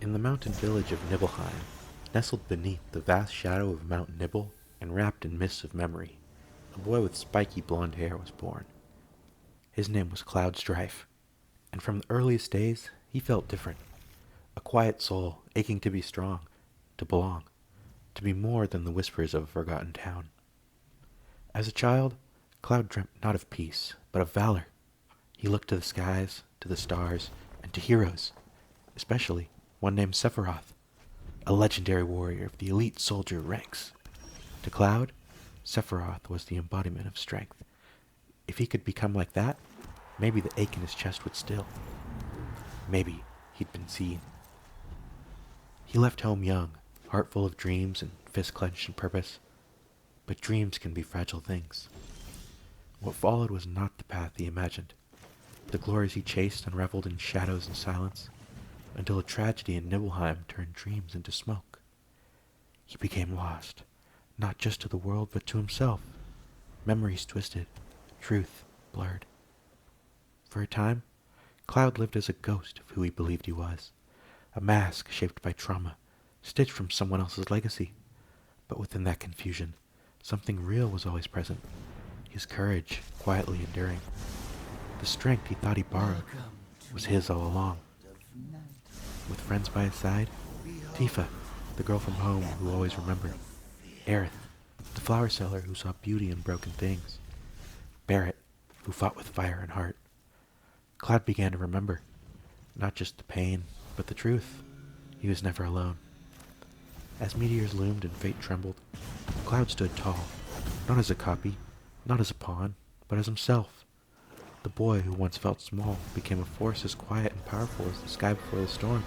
In the mountain village of Nibelheim, nestled beneath the vast shadow of Mount Nibel and wrapped in mists of memory, a boy with spiky blonde hair was born. His name was Cloud Strife, and from the earliest days he felt different. A quiet soul aching to be strong, to belong, to be more than the whispers of a forgotten town. As a child, Cloud dreamt not of peace, but of valor. He looked to the skies, to the stars, and to heroes, especially one named Sephiroth, a legendary warrior of the elite soldier ranks. To Cloud, Sephiroth was the embodiment of strength. If he could become like that, maybe the ache in his chest would still. Maybe he'd been seen. He left home young, heart full of dreams and fist clenched in purpose. But dreams can be fragile things. What followed was not the path he imagined. The glories he chased unraveled in shadows and silence, until a tragedy in Nibelheim turned dreams into smoke. He became lost, not just to the world, but to himself. Memories twisted, truth blurred. For a time, Cloud lived as a ghost of who he believed he was, a mask shaped by trauma, stitched from someone else's legacy. But within that confusion, something real was always present, his courage quietly enduring. The strength he thought he borrowed was his all along. With friends by his side, Tifa, the girl from home who always remembered, Aerith, the flower seller who saw beauty in broken things, Barrett, who fought with fire and heart. Cloud began to remember, not just the pain, but the truth. He was never alone. As meteors loomed and fate trembled, Cloud stood tall, not as a copy, not as a pawn, but as himself. The boy who once felt small became a force as quiet and powerful as the sky before the storm.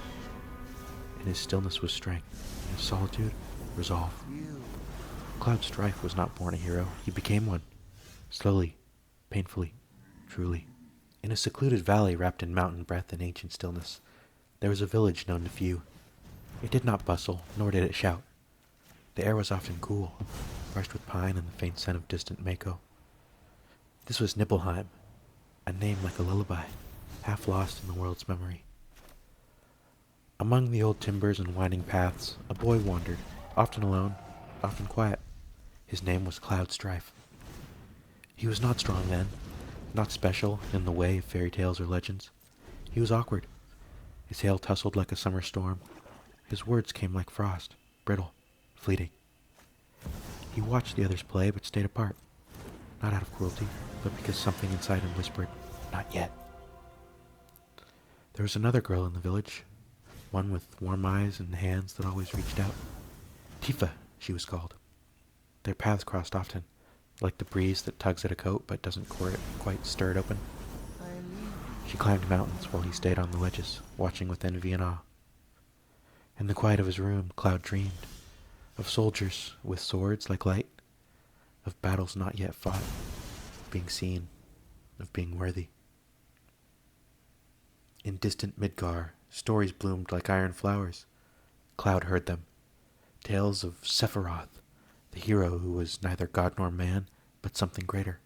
In his stillness was strength, in his solitude, resolve. Cloud Strife was not born a hero, he became one. Slowly, painfully, truly. In a secluded valley wrapped in mountain breath and ancient stillness, there was a village known to few. It did not bustle, nor did it shout. The air was often cool, brushed with pine and the faint scent of distant Mako. This was Nibelheim, a name like a lullaby, half lost in the world's memory. Among the old timbers and winding paths, a boy wandered, often alone, often quiet. His name was Cloud Strife. He was not strong then, not special in the way of fairy tales or legends. He was awkward. His hail tussled like a summer storm. His words came like frost, brittle, fleeting. He watched the others play, but stayed apart. Not out of cruelty, but because something inside him whispered, "Not yet." There was another girl in the village, one with warm eyes and hands that always reached out. Tifa, she was called. Their paths crossed often, like the breeze that tugs at a coat but doesn't quite stir it open. She climbed mountains while he stayed on the ledges, watching with envy and awe. In the quiet of his room, Cloud dreamed of soldiers with swords like light, of battles not yet fought, of being seen, of being worthy. In distant Midgar, stories bloomed like iron flowers. Cloud heard them. Tales of Sephiroth, the hero who was neither god nor man, but something greater.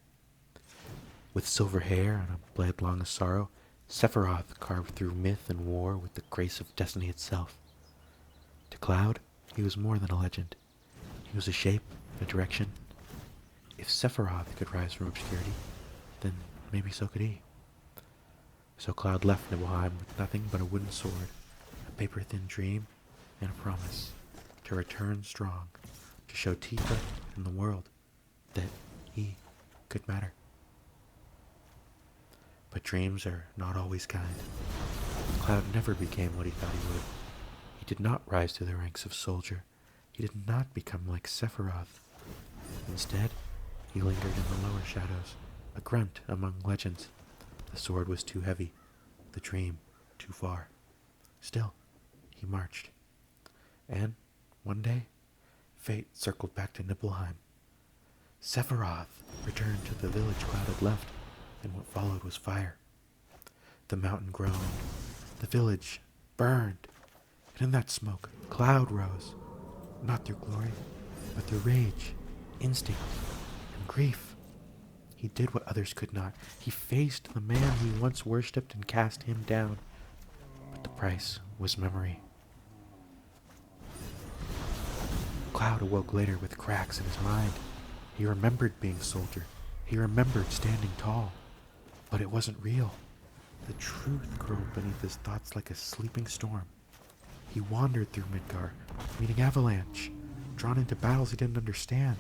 With silver hair and a blade long as sorrow, Sephiroth carved through myth and war with the grace of destiny itself. To Cloud, he was more than a legend. He was a shape, a direction. If Sephiroth could rise from obscurity, then maybe so could he. So Cloud left Nibelheim with nothing but a wooden sword, a paper-thin dream, and a promise to return strong, to show Tifa and the world that he could matter. But dreams are not always kind. Cloud never became what he thought he would. He did not rise to the ranks of soldier. He did not become like Sephiroth. Instead, he lingered in the lower shadows, a grunt among legends. The sword was too heavy, the dream too far. Still, he marched. And, one day, fate circled back to Nibelheim. Sephiroth returned to the village Cloud had left, and what followed was fire. The mountain groaned. The village burned. And in that smoke, Cloud rose, not through glory, but through rage, instinct, and grief. He did what others could not. He faced the man he once worshipped and cast him down. But the price was memory. Cloud awoke later with cracks in his mind. He remembered being a soldier. He remembered standing tall. But it wasn't real. The truth curled beneath his thoughts like a sleeping storm. He wandered through Midgar, meeting Avalanche, drawn into battles he didn't understand.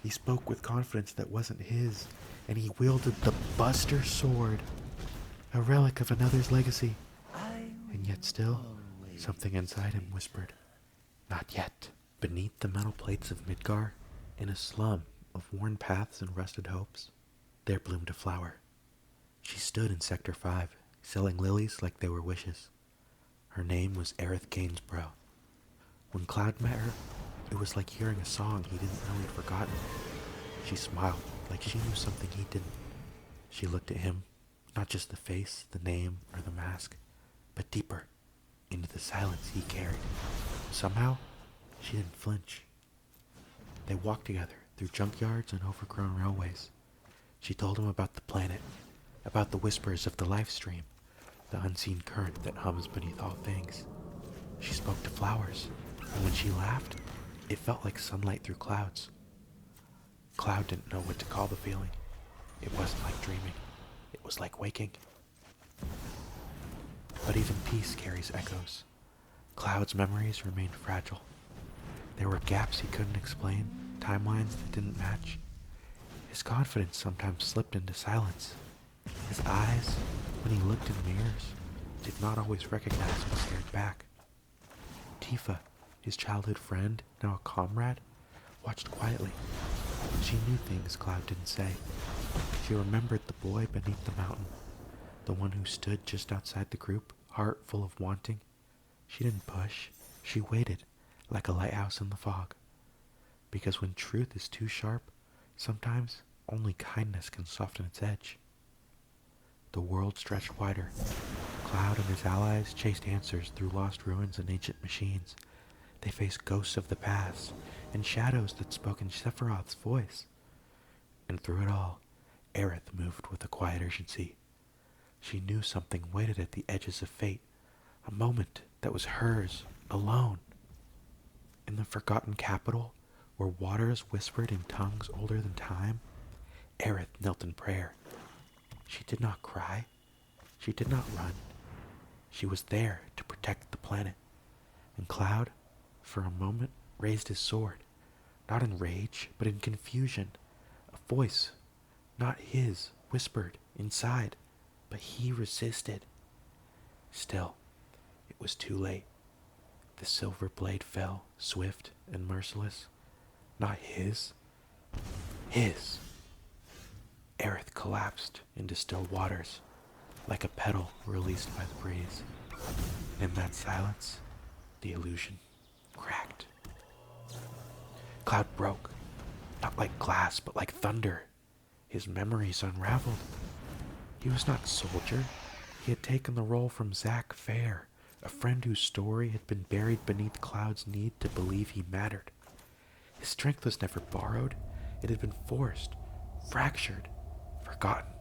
He spoke with confidence that wasn't his, and he wielded the Buster Sword, a relic of another's legacy. And yet still, something inside him whispered, "Not yet." Beneath the metal plates of Midgar, in a slum of worn paths and rusted hopes, there bloomed a flower. She stood in Sector 5, selling lilies like they were wishes. Her name was Aerith Gainsborough. When Cloud met her, it was like hearing a song he didn't know he'd forgotten. She smiled like she knew something he didn't. She looked at him, not just the face, the name, or the mask, but deeper, into the silence he carried. Somehow, she didn't flinch. They walked together through junkyards and overgrown railways. She told him about the planet, about the whispers of the life stream, the unseen current that hums beneath all things. She spoke to flowers, and when she laughed, it felt like sunlight through clouds. Cloud didn't know what to call the feeling. It wasn't like dreaming. It was like waking. But even peace carries echoes. Cloud's memories remained fragile. There were gaps he couldn't explain, timelines that didn't match. His confidence sometimes slipped into silence. His eyes, when he looked in mirrors, did not always recognize and stared back. Tifa, his childhood friend, now a comrade, watched quietly. She knew things Cloud didn't say. She remembered the boy beneath the mountain, the one who stood just outside the group, heart full of wanting. She didn't push. She waited, like a lighthouse in the fog. Because when truth is too sharp, sometimes only kindness can soften its edge. The world stretched wider. Cloud and his allies chased answers through lost ruins and ancient machines. They faced ghosts of the past and shadows that spoke in Sephiroth's voice. And through it all, Aerith moved with a quiet urgency. She knew something waited at the edges of fate, a moment that was hers, alone. In the forgotten capital, where waters whispered in tongues older than time, Aerith knelt in prayer. She did not cry. She did not run. She was there to protect the planet. And Cloud, for a moment, raised his sword, not in rage, but in confusion. A voice, not his, whispered inside, but he resisted. Still, it was too late. The silver blade fell, swift and merciless. Not his. His. Aerith collapsed into still waters, like a petal released by the breeze. And in that silence, the illusion cracked. Cloud broke, not like glass, but like thunder. His memories unraveled. He was not a soldier. He had taken the role from Zack Fair, a friend whose story had been buried beneath Cloud's need to believe he mattered. His strength was never borrowed. It had been forced, fractured, forgotten.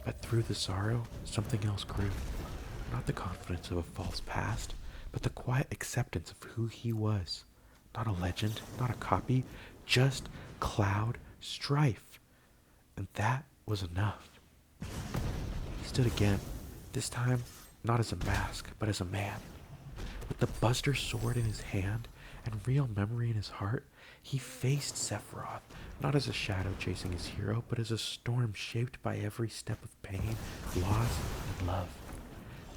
But through the sorrow, something else grew. Not the confidence of a false past, but the quiet acceptance of who he was. Not a legend, not a copy, just Cloud Strife. And that was enough. He stood again, this time not as a mask, but as a man. With the Buster Sword in his hand and real memory in his heart, he faced Sephiroth, not as a shadow chasing his hero, but as a storm shaped by every step of pain, loss, and love.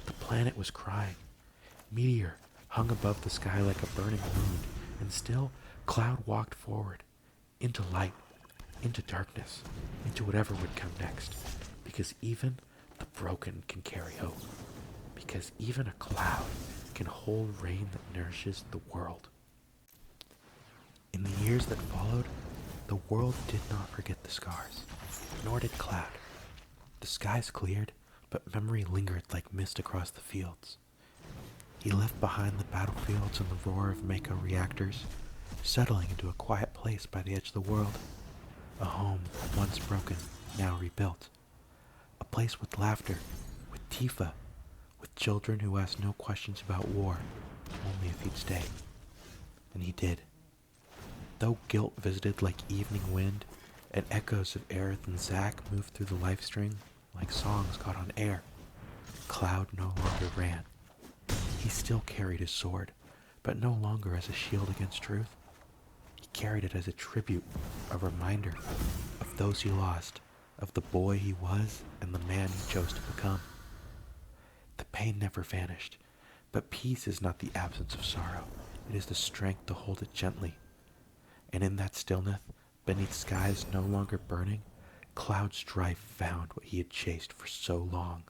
The planet was crying. Meteor hung above the sky like a burning wound, and still Cloud walked forward, into light, into darkness, into whatever would come next. Because even the broken can carry hope. Because even a cloud can hold rain that nourishes the world. In the years that followed, the world did not forget the scars, nor did Cloud. The skies cleared, but memory lingered like mist across the fields. He left behind the battlefields and the roar of Mako reactors, settling into a quiet place by the edge of the world. A home once broken, now rebuilt. A place with laughter, with Tifa, with children who asked no questions about war, only if he'd stay. And he did. Though guilt visited like evening wind, and echoes of Aerith and Zack moved through the life string like songs caught on air, Cloud no longer ran. He still carried his sword, but no longer as a shield against truth. He carried it as a tribute, a reminder of those he lost, of the boy he was and the man he chose to become. The pain never vanished, but peace is not the absence of sorrow. It is the strength to hold it gently. And in that stillness, beneath skies no longer burning, Cloud Strife found what he had chased for so long.